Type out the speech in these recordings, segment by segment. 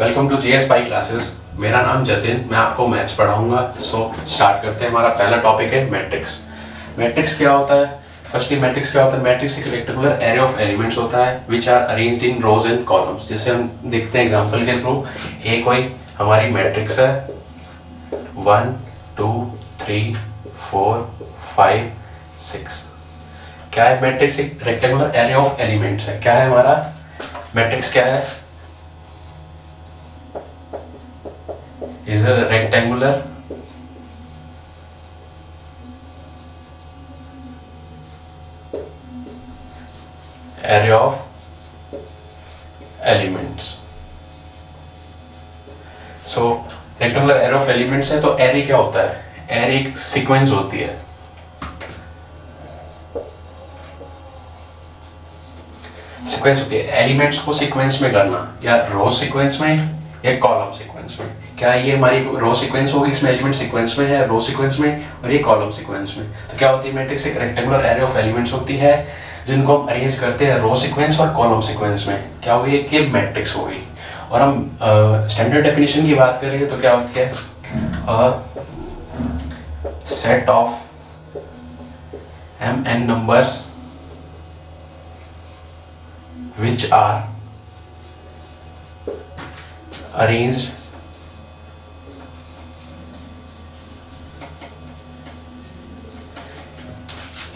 Welcome to GS pi classes. मेरा नाम जतिन, मैं आपको मैथ्स पढ़ाऊंगा। स्टार्ट करते हैं। हमारा पहला टॉपिक है मैट्रिक्स। मैट्रिक्स क्या होता है? फर्स्टली मैट्रिक्स क्या होता है? मैट्रिक्स एक रेक्टेंगुलर एरे ऑफ एलिमेंट्स होता है which are arranged in rows and columns. जैसे हम देखते हैं एग्जांपल के थ्रू। कोई हमारी मैट्रिक्स है 1 2 3 4 5 6। क्या है मैट्रिक्स? एक रेक्टेंगुलर एरे ऑफ एलिमेंट्स है। क्या है हमारा मैट्रिक्स? क्या है? is a rectangular array of elements। so rectangular array of elements है तो array क्या होता है? array एक सीक्वेंस होती है। सीक्वेंस होती है एलिमेंट्स को सीक्वेंस में करना, या रो सीक्वेंस में या कॉलम सीक्वेंस में। क्या ये हमारी रो सीक्वेंस होगी? इसमें एलिमेंट सीक्वेंस में है, रो सीक्वेंस में, और ये कॉलम सीक्वेंस में। तो क्या होती है मैट्रिक्स? एक रेक्टेंगुलर एरे ऑफ एलिमेंट्स होती है जिनको हम अरेंज करते हैं रो सीक्वेंस और कॉलम सीक्वेंस में। क्या होगी? कि मैट्रिक्स होगी। और हम स्टैंडर्ड डेफिनेशन की बात करेंगे तो क्या होती है? Set of mn numbers which are arranged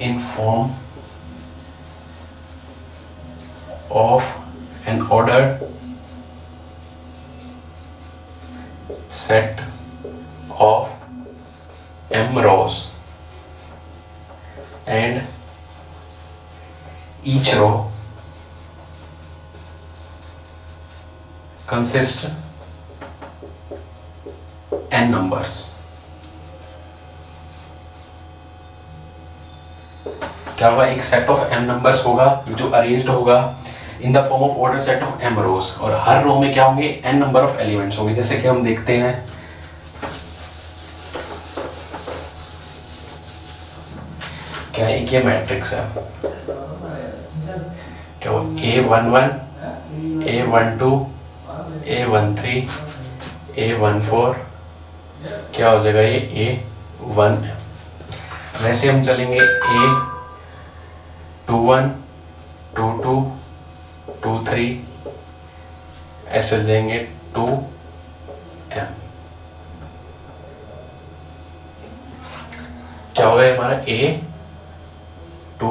in form of an ordered set of m rows, and each row consists n numbers। क्या होगा? एक सेट ऑफ m नंबर्स होगा जो अरेंज्ड होगा in the form of order set of m रोज, और हर रो में क्या होंगे? n नंबर ऑफ एलिमेंट्स होंगे। जैसे कि हम देखते हैं क्या एक ये मैट्रिक्स है। क्या वो A11 A12 A13 A14 क्या हो जाएगा? ये A1 है। वैसे हम चलेंगे A21 22 23 ऐसे देंगे 2m। क्या होगा हमारा? A2।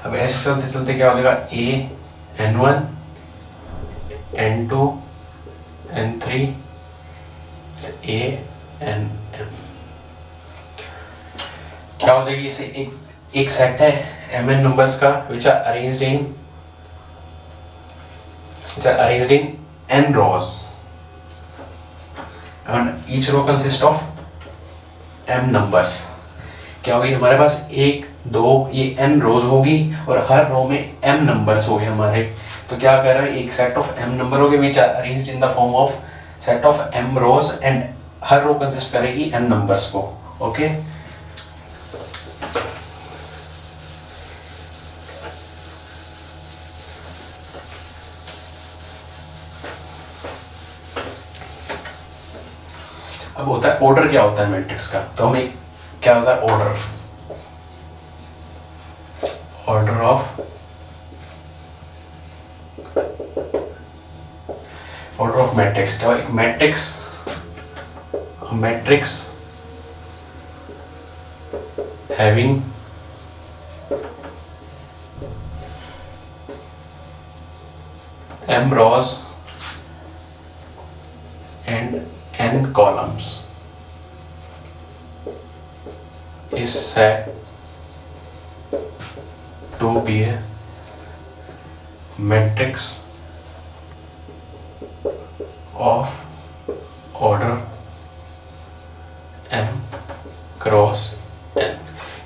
अब ऐसे चलते चलते क्या हो जाएगा? AN1 N2 N3 ANM। क्या हो जाएगी? इसे एक सेट है mn numbers का which are arranged in n rows, and each row consists of m numbers। क्या होगी हमारे पास? 1 2 ये n रोज होगी और हर रो में m नंबर्स होंगे हमारे। तो क्या कर रहा है? एक सेट ऑफ m नंबर होंगे which are arranged in the form of set of m rows, and हर रो कंसिस्ट करेगी m नंबर्स को। ओके अब होता है ऑर्डर। क्या होता है मैट्रिक्स का? तो हम एक क्या होता है? Order of matrix. क्या एक matrix having m rows and n columns is said to be a matrix of order m cross n।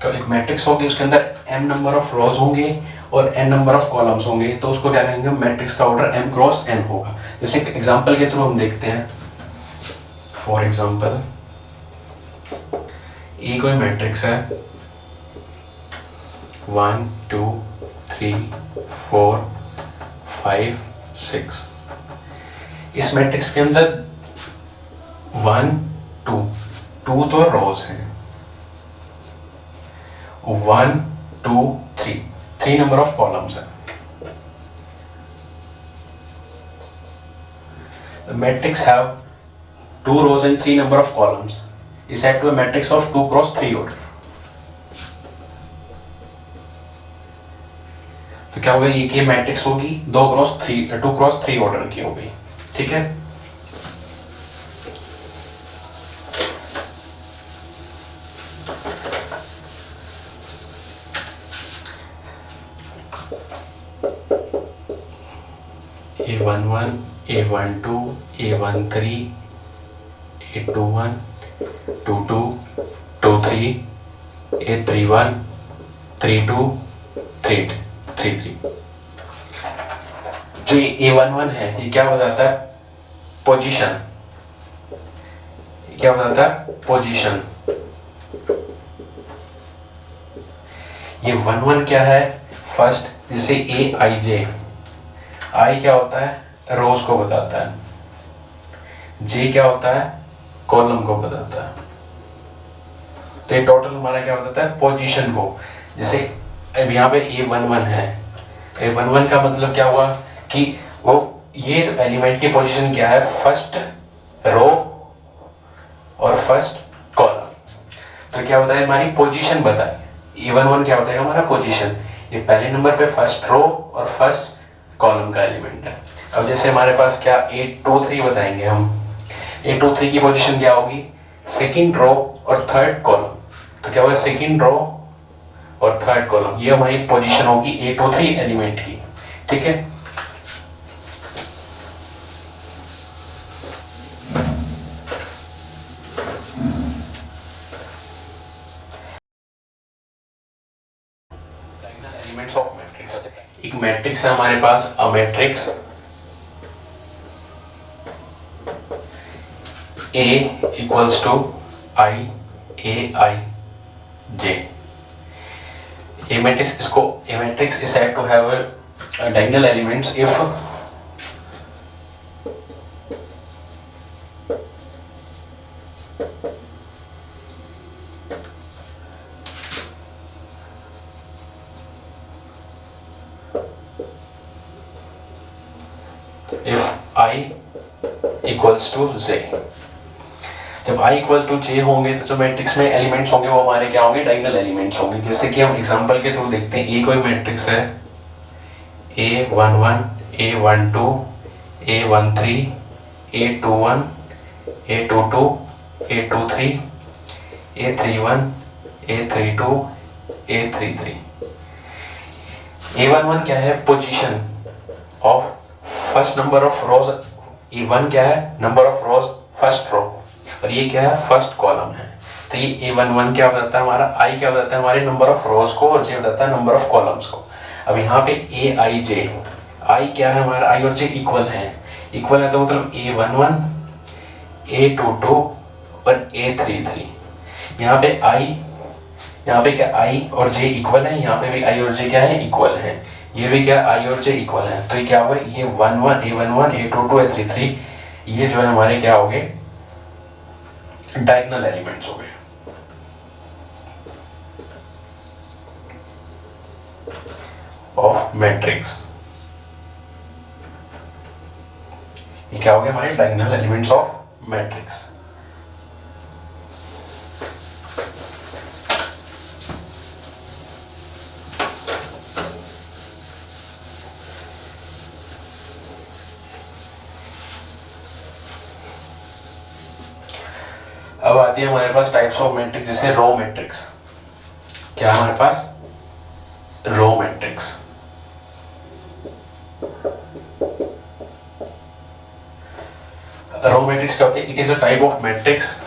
तो एक मैट्रिक्स होगी, उसके अंदर m नंबर ऑफ रोज होंगे और n नंबर ऑफ कॉलम्स होंगे, तो उसको क्या कहेंगे? मैट्रिक्स का ऑर्डर m क्रॉस n होगा। जैसे एग्जांपल के थ्रू हम देखते हैं। फॉर एग्जांपल ये कोई मैट्रिक्स है 1 2 3 4 5 6। इस मैट्रिक्स के अंदर 1 2 2 तो रोज हैं, 1 2 3 3 नंबर ऑफ कॉलम्स हैं। The matrix have 2 rows and 3 number of columns is said to a matrix of 2 cross 3 order। तो क्या होगा, ये मैट्रिक्स होगी 2 क्रॉस 3 ऑर्डर की हो गई। ठीक है, A11 A12 A13 A21 22 23 A31 32 33। जो A11 है ये क्या बताता है, पोजीशन। क्या बताता है, पोजीशन। ये 11 क्या है, फर्स्ट, जैसे AIJ, I क्या होता है, रोज को बताता है, J क्या होता है, कॉलम को बताता है। तो ये टोटल हमारा क्या बताता है, पोजीशन को। जैसे अब यहाँ पे A11 है, A11 का मतलब क्या हुआ कि वो ये एलिमेंट की पोजीशन क्या है, फर्स्ट रो और फर्स्ट कॉलम। तो क्या बताए, हमारी पोजीशन बताए। A11 क्या बताएगा, हमारा पोजीशन। ये पहले नंबर पे फर्स्ट रो और फर्स्ट कॉलम का एलिमेंट है। अब जैसे हमारे पास क्या A23 बताएंगे हम, A23 की पोजीशन क्या होगी, सेकंड रो और थर्ड कॉलम। तो क्या होगा, सेकंड रो और थर्ड कॉलम, ये हमारी पोजीशन होगी A23 एलिमेंट की। ठीक है, एलिमेंट्स ऑफ मैट्रिक्स। एक मैट्रिक्स है हमारे पास, a matrix A equals to I A I J। A matrix is said to have a diagonal elements if I equals to J। जब I इक्वल टू J होंगे तो जो matrix में elements होंगे वो हमारे क्या होंगे, डायगोनल एलिमेंट्स होंगे। जैसे कि हम एग्जांपल के थ्रू देखते हैं, ए कोई मैट्रिक्स है, A11 A12 A13 A21 A22 A23 A31 A32 A33। A11 क्या है, position of first number of rows. A1 क्या है, number of rows first row, और ये क्या है, फर्स्ट कॉलम है। तो ये A11 क्या बताता है हमारा, I क्या बताता है हमारे नंबर ऑफ रोज को, और J बताता है नंबर ऑफ कॉलम्स को। अब यहाँ पे AIJ, I क्या है हमारा, I और J इक्वल है। इक्वल है तो मतलब A11 A22 और A33। यहाँ पे क्या I और J इक्वल है, यहाँ पे भी I और J क्या है, इक्वल है। ये भी क्या, I और J इक्वल है। तो ये क्या हुआ, ये A11 A22 A33 ये जो है हमारे क्या हो गए, डायगोनल एलिमेंट्स हो गए। ऑफ मैट्रिक्स, ये क्या हो गया हमारे डायगोनल एलिमेंट्स ऑफ मैट्रिक्स। अब आती है हमारे पास टाइप्स ऑफ मैट्रिक्स, जैसे रो मैट्रिक्स। क्या हमारे पास, रो मैट्रिक्स। रो मैट्रिक्स क्या होती है, it is a type of matrix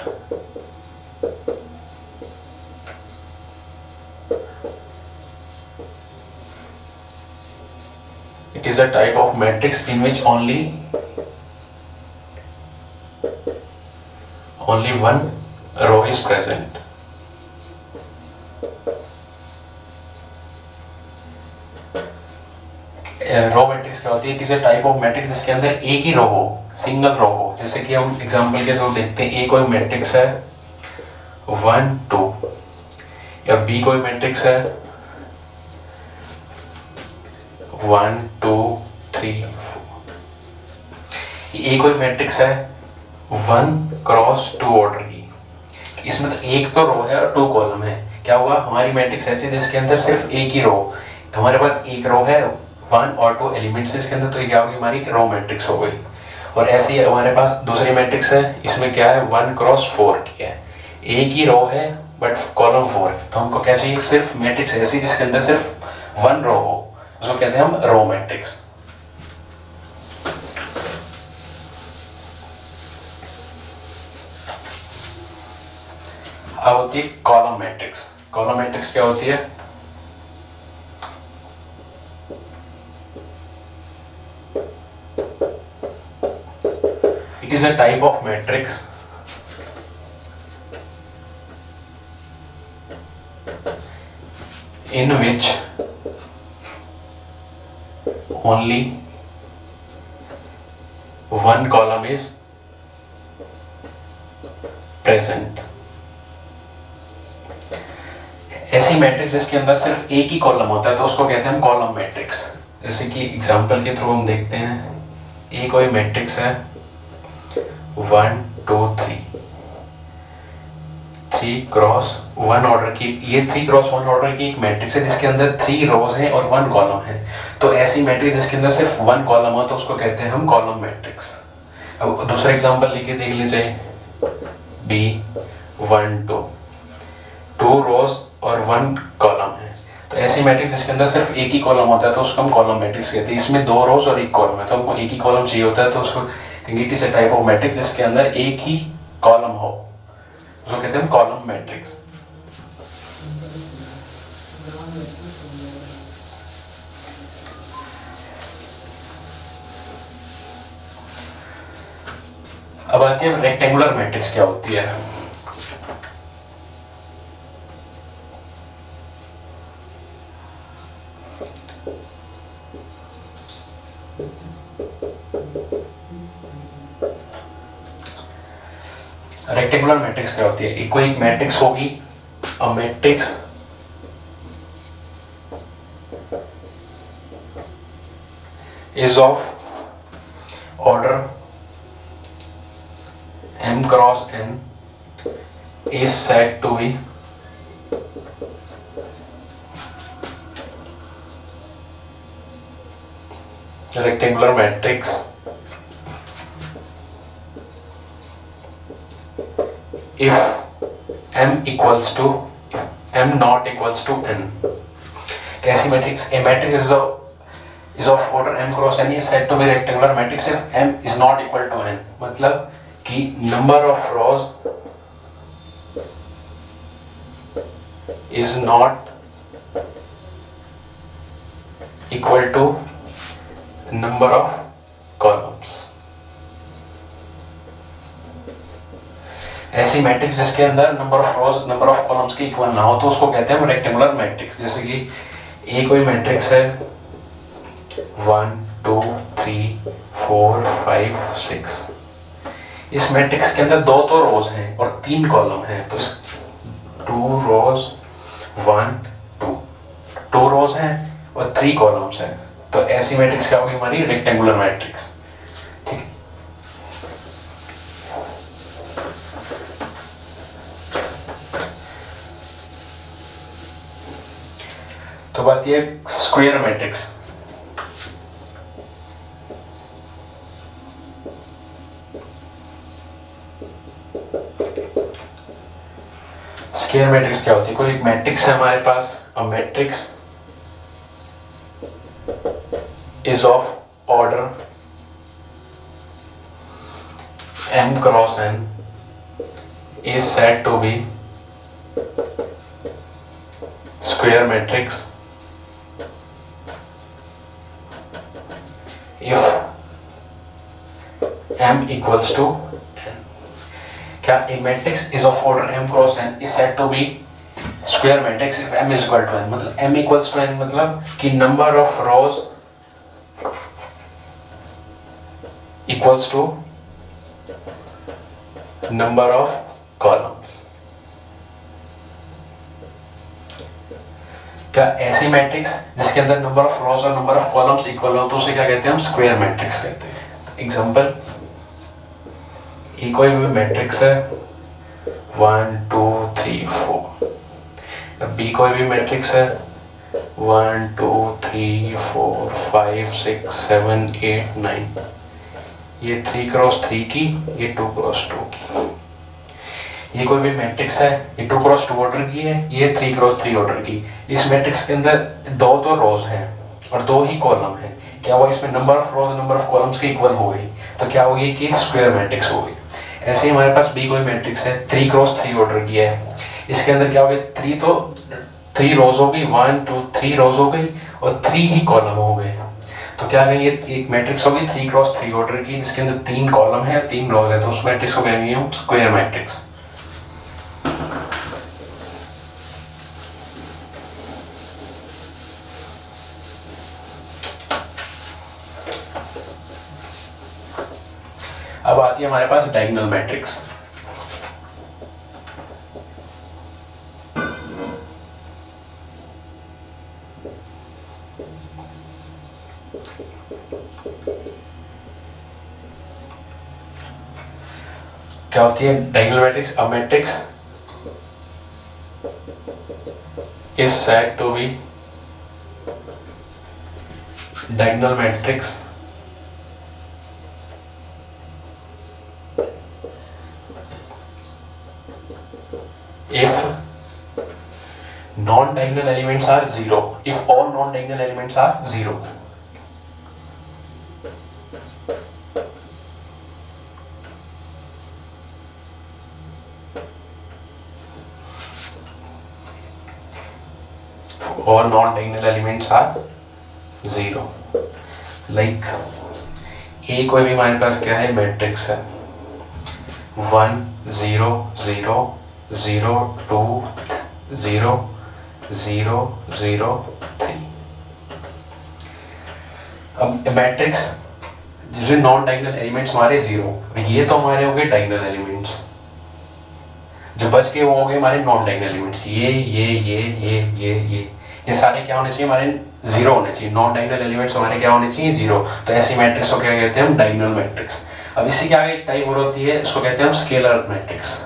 it is a type of matrix in which only one row is present। Row matrix क्या होती है? It is a type of matrix जिसके अंदर एक ही रो हो, सिंगल रो हो। जैसे कि हम एग्जांपल के थ्रू देखते हैं, ए कोई मैट्रिक्स है 1 2, या बी कोई मैट्रिक्स है 1 2 3 4। ए कोई मैट्रिक्स है 1 क्रॉस 2 ऑर्डर की। इसमें तो एक तो रो है और 2 कॉलम है। क्या हुआ? हमारी मैट्रिक्स ऐसी जिसके अंदर सिर्फ एक ही रो, हमारे पास एक रो है 1 और 2 एलिमेंट्स इसके अंदर, तो ये क्या होगी? हमारी रो मैट्रिक्स हो गई। और ऐसे ही हमारे पास दूसरी मैट्रिक्स है, इसमें क्या है 1 क्रॉस 4 की है, एक ही रो है बट कॉलम 4 है। तो हमको क्या चाहिए? सिर्फ मैट्रिक्स ऐसी जिसके अंदर सिर्फ 1 रो हो, उसको कहते हैं हम रो मैट्रिक्स। अब होती है कॉलम मैट्रिक्स। कॉलम मैट्रिक्स क्या होती है? It is a type of matrix in which only one column is present। ऐसी मैट्रिक्स जिसके अंदर सिर्फ एक ही कॉलम होता है तो उसको कहते हैं हम कॉलम मैट्रिक्स। जैसे कि एग्जांपल के थ्रू हम देखते हैं, ए कोई मैट्रिक्स है 1 2 3, 3 क्रॉस 1 ऑर्डर की। ये 3 क्रॉस 1 ऑर्डर की एक मैट्रिक्स है जिसके अंदर 3 रोज हैं और 1 कॉलम है। तो ऐसी मैट्रिक्स जिसके अंदर सिर्फ 1 कॉलम हो तो उसको कहते हैं हम कॉलम मैट्रिक्स। अब दूसरा एग्जांपल लेके देख लीजिए, बी 1 2, 2 रोज और 1 कॉलम है। तो ऐसी मैट्रिक्स जिसके अंदर सिर्फ एक ही कॉलम होता है तो उसको हम कॉलम मैट्रिक्स कहते हैं। इसमें 2 रोज और 1 कॉलम है, तो हमको एक ही कॉलम चाहिए होता है, तो उसको it is a type of matrix जिसके अंदर एक ही कॉलम हो, उसको कहते हैं हम कॉलम मैट्रिक्स। अब आती है रेक्टेंगुलर मैट्रिक्स क्या होती है। रेक्टेंगुलर मैट्रिक्स क्या होती है? कोई एक मैट्रिक्स होगी, अ matrix is of order m cross n is said to be rectangular matrix if m equals to m not equals to n। कैसी matrix? a matrix is of order m cross n is said to be rectangular matrix if m is not equal to n। मतलब कि number of rows is not equal to number of columns। ऐसी matrix जिसके अंदर number of rose number of columns के equal ना हो तो उसको कहते हैं हम रेक्टेंगुलर मैट्रिक्स। जैसे कि ए कोई मैट्रिक्स है 1 2 3 4 5 6, इस मैट्रिक्स के अंदर 2 तो रोज हैं और 3 कॉलम हैं, तो 2 रोज 1 2, 2 रोज हैं और 3 कॉलम्स हैं, तो ऐसी मैट्रिक्स क्या होगी? हमारी रेक्टेंगुलर मैट्रिक्स। ठीक है, तो बात ये स्क्वायर मैट्रिक्स। स्क्वायर मैट्रिक्स क्या होती है? कोई एक मैट्रिक्स है हमारे पास, a matrix is of order m cross n is said to be square matrix if m equals to n। क्या a matrix is of order m cross n is said to be square matrix if m is equal to n? मतलब m equals to n मतलब कि number of rows equals to number of columns. क्या ऐसी matrix जिसके अंदर number of रोज और number of columns equal हो तो उसे क्या कहते हैं हम स्क्वायर मैट्रिक्स कहते हैं। एग्जांपल, ये कोई भी मैट्रिक्स है 1 2 3 4, बी कोई भी मैट्रिक्स है 1 2 3 4 5 6 7 8 9, ये 3 क्रॉस 3 की, ये 2 क्रॉस 2 की। ये कोई भी मैट्रिक्स है, ये 2 क्रॉस 2 ऑर्डर की है, ये 3 क्रॉस 3 ऑर्डर की। इस मैट्रिक्स के अंदर दो तो रोज हैं और दो ही कॉलम हैं। क्या हुआ, इसमें number of rose number of columns के इक्वल हो गई, तो क्या होगी कि स्क्वायर मैट्रिक्स हो गई। ऐसे ही हमारे पास बी कोई मैट्रिक्स है 3 क्रॉस 3 ऑर्डर की है, इसके अंदर क्या हो गया 3 तो 3 रोज हो गई, 1 2 3 रोज हो गई और 3 ही कॉलम हो गए। तो क्या कहेंगे, एक मैट्रिक्स होगी 3 क्रॉस 3 ऑर्डर की जिसके अंदर 3 कॉलम है 3 रोज है, तो उस मैट्रिक्स को कहेंगे हम स्क्वायर मैट्रिक्स। अब आती है हमारे पास डायगोनल मैट्रिक्स। क्या होती है diagonal matrix? A matrix is said to be diagonal matrix if non-diagonal elements are zero, if all non-diagonal elements are zero. All non-diagonal elements are zero. Like A कोई भी हमारे पास क्या है मैट्रिक्स है 1 0 0 0 2 0 0 0 3। अब मैट्रिक्स जिसमें नॉन डायगोनल एलिमेंट्स हमारे zero, ये तो हमारे हो गए डायगोनल एलिमेंट्स, जो बच के वो हो गए हमारे नॉन डायगोनल एलिमेंट्स। ये सारे क्या होने चाहिए हमारे जीरो होने चाहिए, नॉन डायगोनल एलिमेंट्स हमारे क्या होने चाहिए जीरो। तो ऐसी मैट्रिक्स को क्या कहते हैं हम डायगोनल मैट्रिक्स। अब इसी के आगे एक टाइप और होती है, इसको कहते हैं हम स्केलर मैट्रिक्स।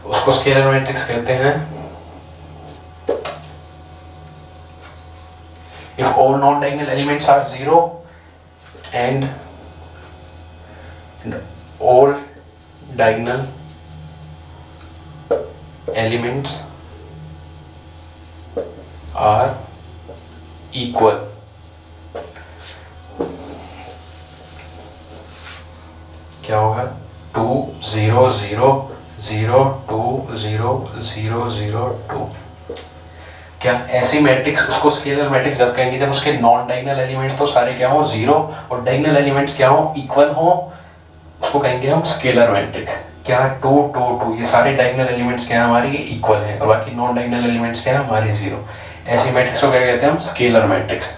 उसको स्केलर मैट्रिक्स कहते हैं if all non-diagonal elements are zero and all diagonal elements are equal। क्या होगा 2 0 0 0 2 0 0 0 2। क्या ऐसी मैट्रिक्स उसको स्केलर मैट्रिक्स जब कहेंगे जब उसके नॉन डायगोनल एलिमेंट्स तो सारे क्या हो जीरो और डायगोनल एलिमेंट्स क्या हो इक्वल हो, उसको कहेंगे हम स्केलर मैट्रिक्स। क्या 2 2 2 ये सारे डायगोनल एलिमेंट्स क्या है हमारे इक्वल हैं और बाकी नॉन डायगोनल एलिमेंट्स क्या है हमारे जीरो। ऐसी मैट्रिक्स को क्या कहते हैं हम scalar matrix.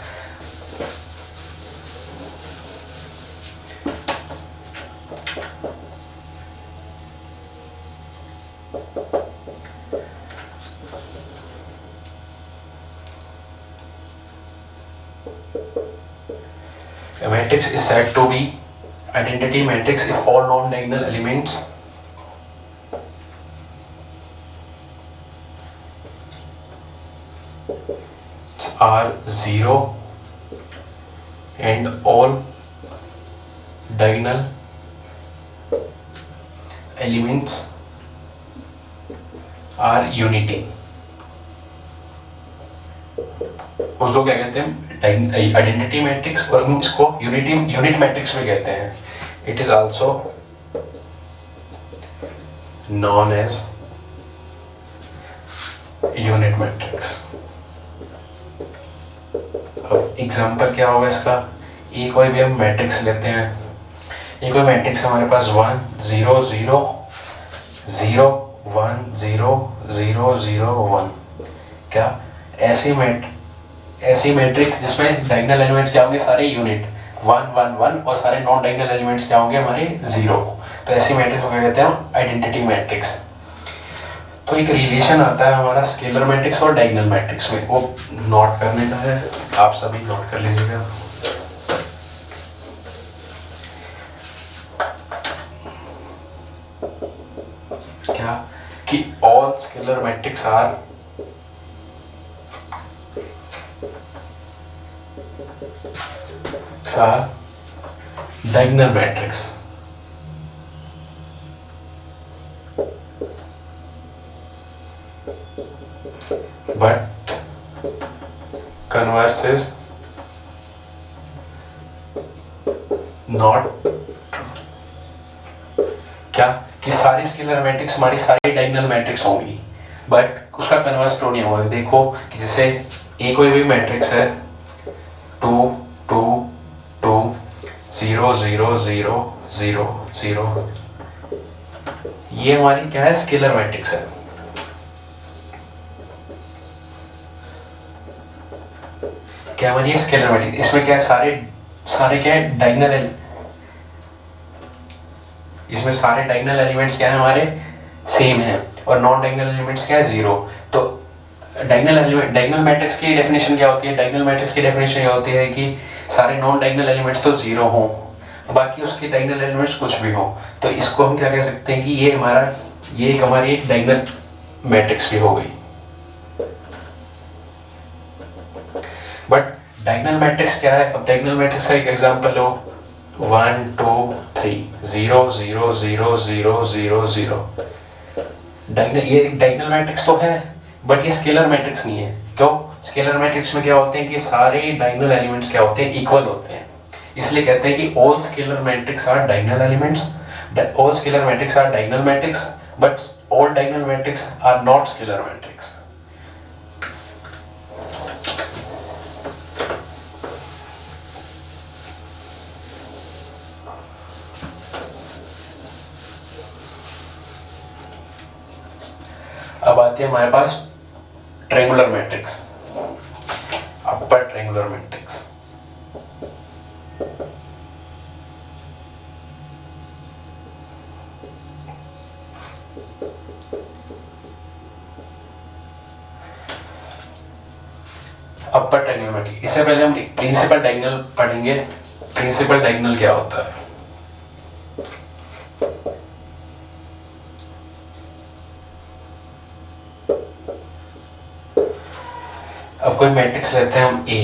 A matrix is said to be identity matrix if all non-diagonal elements are zero and all diagonal elements are unity। उसको क्या कहते हैं आइडेंटिटी मैट्रिक्स और हम इसको यूनिट मैट्रिक्स भी कहते हैं। It is also known as unit matrix. अब एग्जांपल क्या होगा इसका, ये कोई भी हम मैट्रिक्स लेते हैं, ये कोई मैट्रिक्स हमारे पास 1 0 0 0 1 0 0 0 1। क्या ऐसी ऐसी मैट्रिक्स जिसमें डायगोनल एलिमेंट्स क्या होंगे, सारे यूनिट 1 1 1 और सारे नॉन डायगोनल एलिमेंट्स क्या होंगे हमारे 0। तो ऐसी मैट्रिक्स को क्या कहते हैं हम, आइडेंटिटी मैट्रिक्स। तो एक रिलेशन आता है हमारा स्केलर मैट्रिक्स और डायगोनल मैट्रिक्स में, वो नोट करने का है, आप सभी नोट कर लीजिएगा। क्या कि all scalar matrix are diagonal matrix, but converse is not क्या कि सारी स्केलर मैट्रिक्स हमारी सारी डायगोनल मैट्रिक्स होंगी, बट उसका कन्वर्स ट्रू नहीं होगा। देखो कि जैसे ए कोई भी मैट्रिक्स है 2 2 2 0 0 0 0 0, ये हमारी क्या है, स्केलर मैट्रिक्स है। क्या हमारी स्केलर मैट्रिक्स, इसमें क्या है, सारे क्या है, डायगोनल, इसमें सारे डायगोनल एलिमेंट्स क्या है हमारे, सेम है, और नॉन डायगोनल एलिमेंट्स क्या है, 0। तो डायगोनल मैट्रिक्स की डेफिनेशन क्या होती है, डायगोनल मैट्रिक्स की डेफिनेशन ये होती है कि सारे नॉन डायगोनल एलिमेंट्स तो 0 हों, बाकी उसके डायगोनल एलिमेंट्स कुछ भी हों। तो इसको हम क्या कह सकते हैं कि ये एक हमारी एक डायगोनल मैट्रिक्स भी हो गई। बट डायगोनल मैट्रिक्स क्या है, अब डायगोनल मैट्रिक्स का एक एग्जांपल हो 1 2 3 0 0 0 0 0 0, ये डायगोनल मैट्रिक्स तो है, बट ये स्केलर मैट्रिक्स नहीं है। क्यों? स्केलर मैट्रिक्स में क्या होते हैं कि सारे डायगोनल एलिमेंट्स क्या होते हैं, इक्वल होते हैं, इसलिए कहते हैं कि all scalar matrix are diagonal elements, all scalar matrix are diagonal matrix, but all diagonal matrix are not scalar matrix. अब आती है हमारे पास triangular matrix, upper triangular matrix. Upper triangular matrix, इससे पहले हम एक प्रिंसिपल डायगोनल पढ़ेंगे। प्रिंसिपल डायगोनल क्या होता है? अब कोई मैट्रिक्स लेते हैं हम A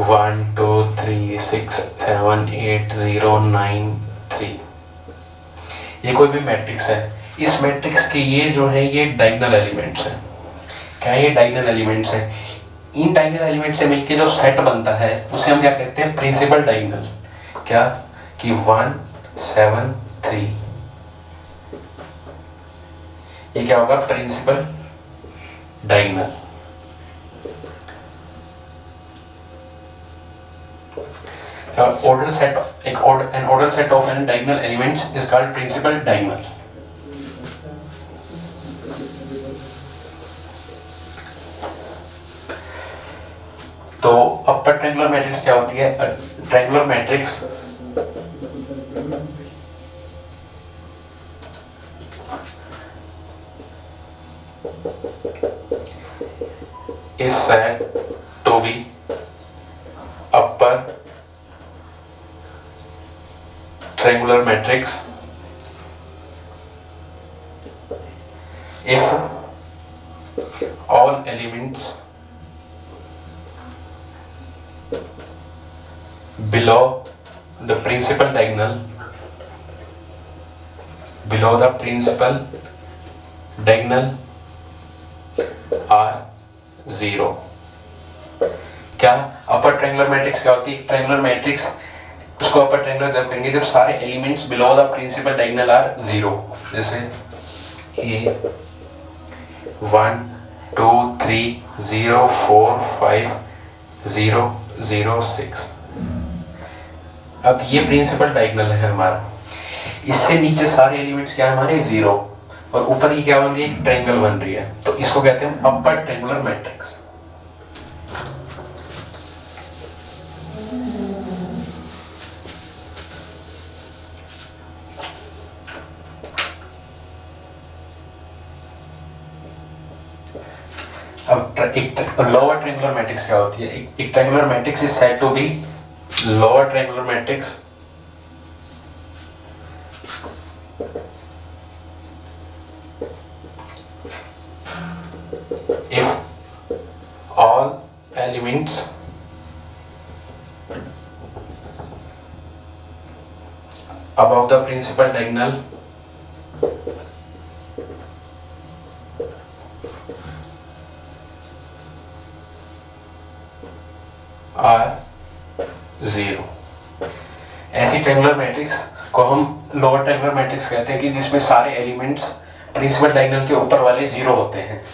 1 2 3 6 7 8 0 9 3, ये कोई भी मैट्रिक्स है। इस मैट्रिक्स के ये जो है ये डायगोनल एलिमेंट्स है। क्या ये डायगोनल एलिमेंट्स है? इन डायगोनल एलिमेंट से मिलके जो सेट बनता है उसे हम क्या कहते हैं, प्रिंसिपल डायगोनल। क्या कि 1 7 3, ये क्या होगा, principal diagonal. An ordered set of n diagonal elements is called principal diagonal. तो अपर ट्रायंगुलर मैट्रिक्स क्या होती है? Triangular matrix is said to be upper triangular matrix if all elements below the principal diagonal are 0। क्या अपर triangular matrix क्या होती है? Triangular matrix उसको upper triangular जब कहेंगे जब सारे elements below the principal diagonal are 0। जैसे A 1 2 3 0 4 5 0 0 6। अब ये प्रिंसिपल डायगोनल है हमारा, इससे नीचे सारे एलिमेंट्स क्या है हमारे 0, और ऊपर ये क्या बन रही है, ट्रायंगल बन रही है, तो इसको कहते हैं अपर ट्रायंगुलर मैट्रिक्स। एक लोअर ट्रायंगुलर मैट्रिक्स क्या होती है? एक triangular matrix is said to be lower triangular matrix if all elements above the principal diagonal are zero। ऐसी ट्रायंगुलर मैट्रिक्स को हम लोअर ट्रायंगुलर मैट्रिक्स कहते हैं कि जिसमें सारे एलिमेंट्स प्रिंसिपल डायगोनल के ऊपर वाले जीरो होते हैं।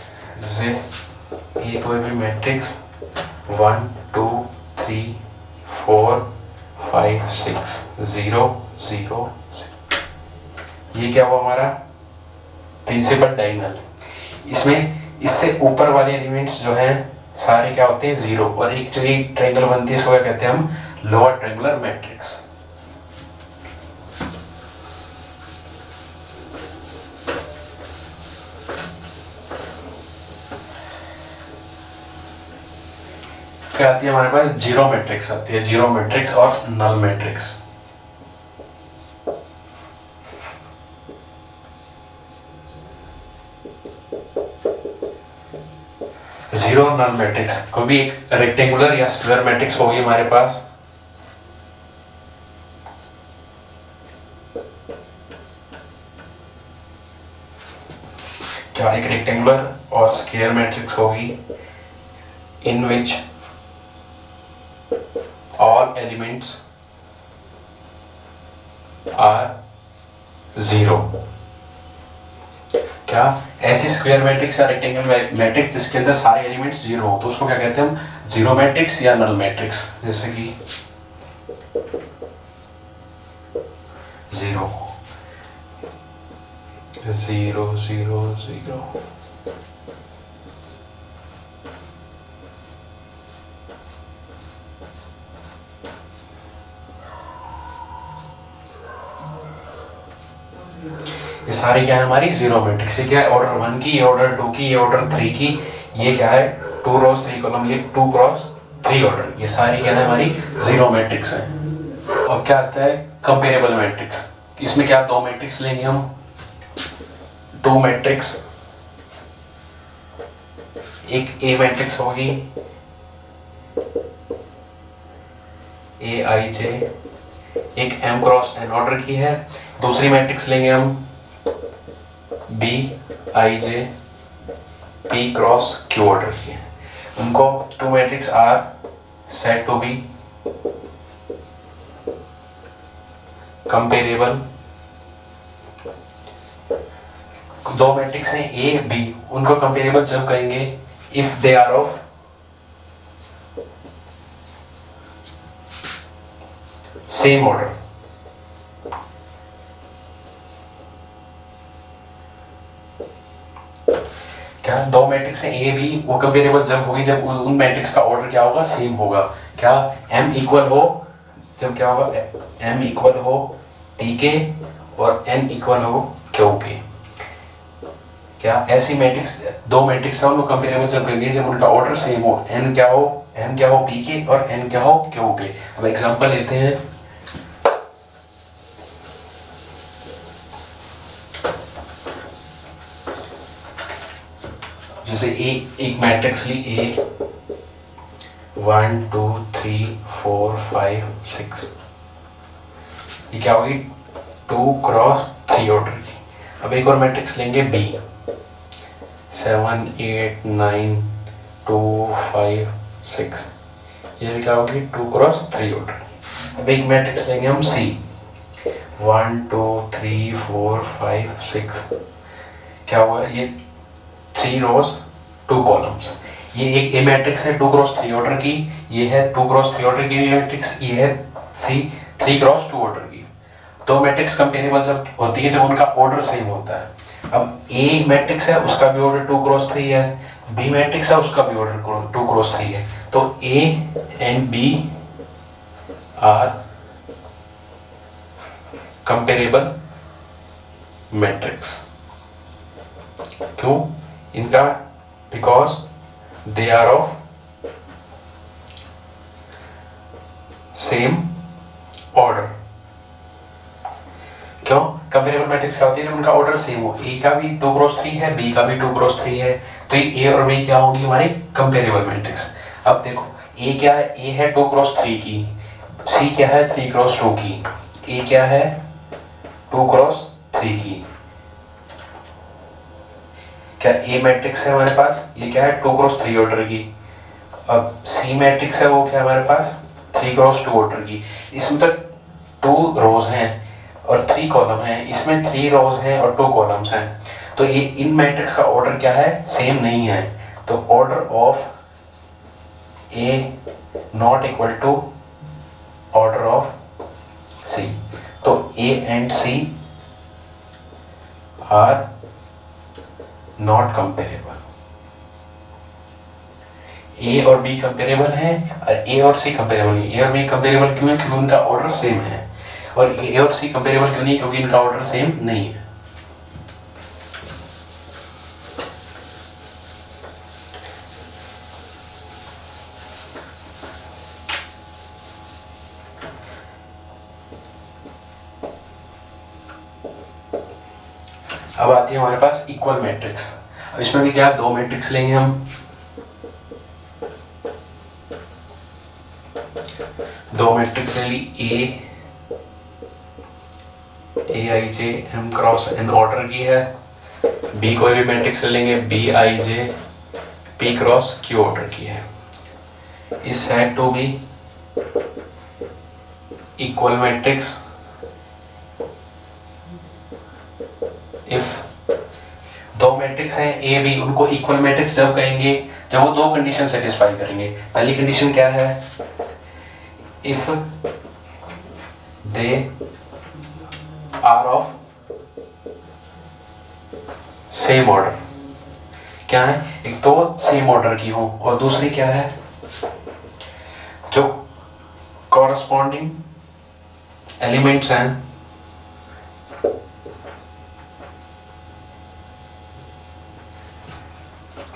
जैसे ये कोई भी मैट्रिक्स 1 2 3 4 5 6 0 0, ये क्या हुआ हमारा प्रिंसिपल डायगोनल। इसमें इससे ऊपर वाले एलिमेंट्स जो हैं सारे क्या होते हैं जीरो, और एक जो एक ट्रायंगल बनती है इसको क्या कहते हैं हम लोअर ट्रायंगुलर मैट्रिक्स। क्या आती है हमारे पास जीरो मैट्रिक्स आती है, जीरो मैट्रिक्स और null matrix. Zero null matrix कोई भी एक रेक्टेंगुलर या स्क्वायर मैट्रिक्स होगी हमारे पास, क्या एक रेक्टेंगुलर और स्क्वायर मैट्रिक्स होगी इन विच all elements are zero। क्या ऐसी स्क्वायर मैट्रिक्स या रेक्टेंगल मैट्रिक्स जिसके अंदर सारे एलिमेंट्स जीरो हो तो उसको क्या कहते हैं हम जीरो मैट्रिक्स या नल मैट्रिक्स। जैसे कि जीरो 0 0 0, ये सारी क्या है हमारी जीरो मैट्रिक्स। ये क्या है ऑर्डर 1 की, ये ऑर्डर 2 की, ये ऑर्डर 3 की, ये क्या है 2 क्रॉस 3 कॉलम, ये 2 क्रॉस 3 ऑर्डर, ये सारी क्या है हमारी जीरो मैट्रिक्स है। और क्या आता है कंपेरेबल मैट्रिक्स। इसमें क्या दो मैट्रिक्स लेंगे हम, टू मैट्रिक्स, एक ए मैट्रिक्स होगी ए आई जे, एक एम क्रॉस एन ऑर्डर की है। दूसरी मैट्रिक्स लेंगे हम B I J P cross Q order की है। उनको two matrix are said to be comparable. दो मैट्रिक्स हैं ए बी, उनको कंपेरेबल जब कहेंगे if they are of same order. क्या दो मैट्रिक्स हैं ए बी, वो कंपेरेबल जब होगी जब उन मैट्रिक्स का ऑर्डर क्या होगा सेम होगा। क्या m इक्वल हो, जब क्या होगा m इक्वल हो टी के और n इक्वल हो क्यू के। क्या ऐसी मैट्रिक्स दो मैट्रिक्स है उनको कंपेरेबल जब करेंगे जब उनका ऑर्डर सेम हो, n क्या हो p के और n क्या हो q के। अब एग्जांपल लेते हैं, जैसे एक मैट्रिक्स ली ए 1 2 3 4 5 6, ये क्या होगी 2 क्रॉस 3 ऑर्डर की। अब एक और मैट्रिक्स लेंगे बी 7 8 9 2 5 6, ये भी क्या होगी 2 क्रॉस 3 ऑर्डर की। अब एक मैट्रिक्स लेंगे हम सी 1 2 3 4 5 6, क्या हुआ ये 3 रोज 2 कॉलम्स। ये एक ए मैट्रिक्स है 2 क्रॉस 3 ऑर्डर की, ये है 2 क्रॉस 3 ऑर्डर की मैट्रिक्स, ये है सी 3 क्रॉस 2 ऑर्डर की। दो मैट्रिक्स कंपेरेबल जब होती है जब उनका ऑर्डर सेम होता है। अब ए मैट्रिक्स है उसका भी ऑर्डर 2 क्रॉस 3 है, बी मैट्रिक्स है उसका भी ऑर्डर 2 क्रॉस 3 है, तो A and B are comparable matrix. क्यों इनका, because they are of same order. क्यों? कंपेरेबल मैट्रिक्स क्या होती है? उनका ऑर्डर सेम हो, ए का भी 2x3 है, बी का भी 2x3 है, तो ये ए और बी क्या होगी? हमारी कंपेरेबल मैट्रिक्स। अब देखो ए क्या है? ए है 2x3 की, सी क्या है? 3x2 की, ए क्या है? 2x3 की। क्या ए मैट्रिक्स है हमारे पास? ये क्या है? 2x3 ऑर्डर की। अब सी मैट्रिक्स है, वो क्या है हमारे पास? 3x2 ऑर्डर की। इसमें तो 2 रोज हैं और 3 कॉलम हैं, इसमें 3 रोज हैं और 2 कॉलम्स हैं, तो ये इन मैट्रिक्स का ऑर्डर क्या है? सेम नहीं है। तो order of A not equal to order of C. तो A and C are not comparable. A और बी कंपेरेबल हैं और ए और सी कंपेरेबल नहीं। ए और बी कंपेरेबल क्यों है? क्योंकि उनका ऑर्डर सेम है। और ए और सी कंपेरेबल क्यों नहीं? क्योंकि इनका ऑर्डर सेम नहीं है। अब आती है हमारे पास इक्वल मैट्रिक्स। अब इसमें भी क्या, 2 मैट्रिक्स लेंगे हम। दो मैट्रिक्स ले ली, A I J M cross N order की है। बी कोई भी मैट्रिक्स ले लेंगे, B I J P cross Q order की है। Is said to be equal matrix if दो मैट्रिक्स हैं ए बी, उनको इक्वल मैट्रिक्स जब कहेंगे जब वो 2 कंडीशन सेटिस्फाई करेंगे। पहली कंडीशन क्या है? If they are of same order. क्या है? एक तो सेम ऑर्डर की हो और दूसरी क्या है? जो कॉरस्पॉन्डिंग एलिमेंट्स हैं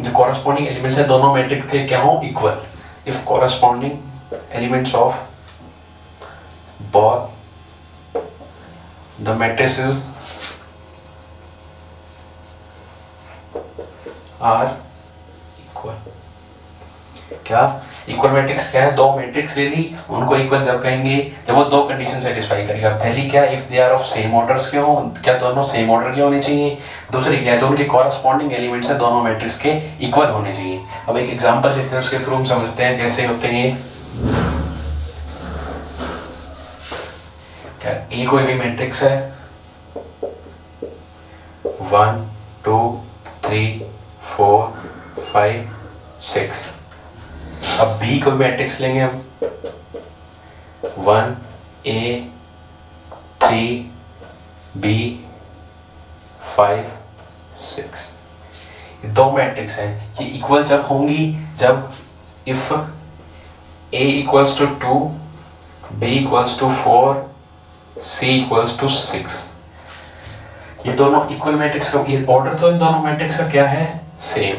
जो कॉरस्पॉन्डिंग एलिमेंट्स हैं दोनों मैट्रिक्स के क्या हो? Equal. If corresponding elements of both the matrices are equal। क्या इक्वल मैट्रिक्स क्या है? 2 मैट्रिक्स ले ली, उनको इक्वल जब कहेंगे जब वो 2 कंडीशन सेटिस्फाई करेगा। पहली क्या? If they are of same orders के हो, क्या दोनों सेम ऑर्डर के होने चाहिए। दूसरी क्या है? जो उनके कॉरस्पॉन्डिंग एलिमेंट्स है दोनों मैट्रिक्स के इक्वल होने चाहिए। अब एक एग्जांपल देते हैं, उसके थ्रू हम समझते हैं कैसे होते हैं। ए कोई भी मैट्रिक्स है 1 2 3 4 5 6। अब बी कोई मैट्रिक्स लेंगे हम 1 A 3 B 5 6। ये 2 मैट्रिक्स हैं, ये इक्वल जब होंगी जब if A equals to 2 B equals to 4 C equals to 6। ये दोनों इक्वल मैट्रिक्स का ये ऑर्डर तो इन दोनों मैट्रिक्स का क्या है? सेम।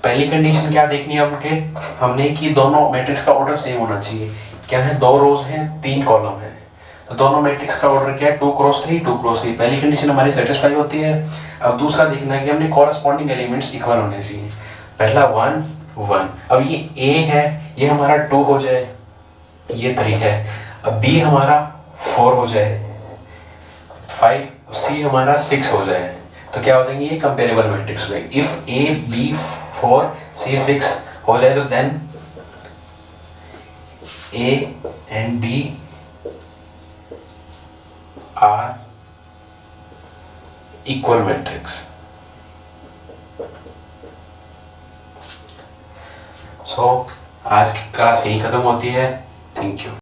पहली कंडीशन क्या देखनी है हमने कि दोनों मैट्रिक्स का ऑर्डर सेम होना चाहिए। क्या है? 2 रोज हैं 3 कॉलम हैं, तो दोनों मैट्रिक्स का ऑर्डर क्या है? 2x3 2x3। पहली कंडीशन हमारी सेटिस्फाई होती है। अब दूसरा देखना है कि हमने कॉरस्पॉन्डिंग एलिमेंट्स इक्वल होने चाहिए। पहला 1 1। अब ये A है, ये हमारा 2 हो जाए, ये 3 है। अब B हमारा 4 हो जाए, 5, C हमारा 6 हो जाए, तो क्या हो जाएंगे? ये कंपेरेबल मैट्रिक्स हो जाएंगे। इफ A B 4 C 6 हो जाए तो then A and B are equal matrix। So आज की क्लास यही खत्म होती है। Thank you.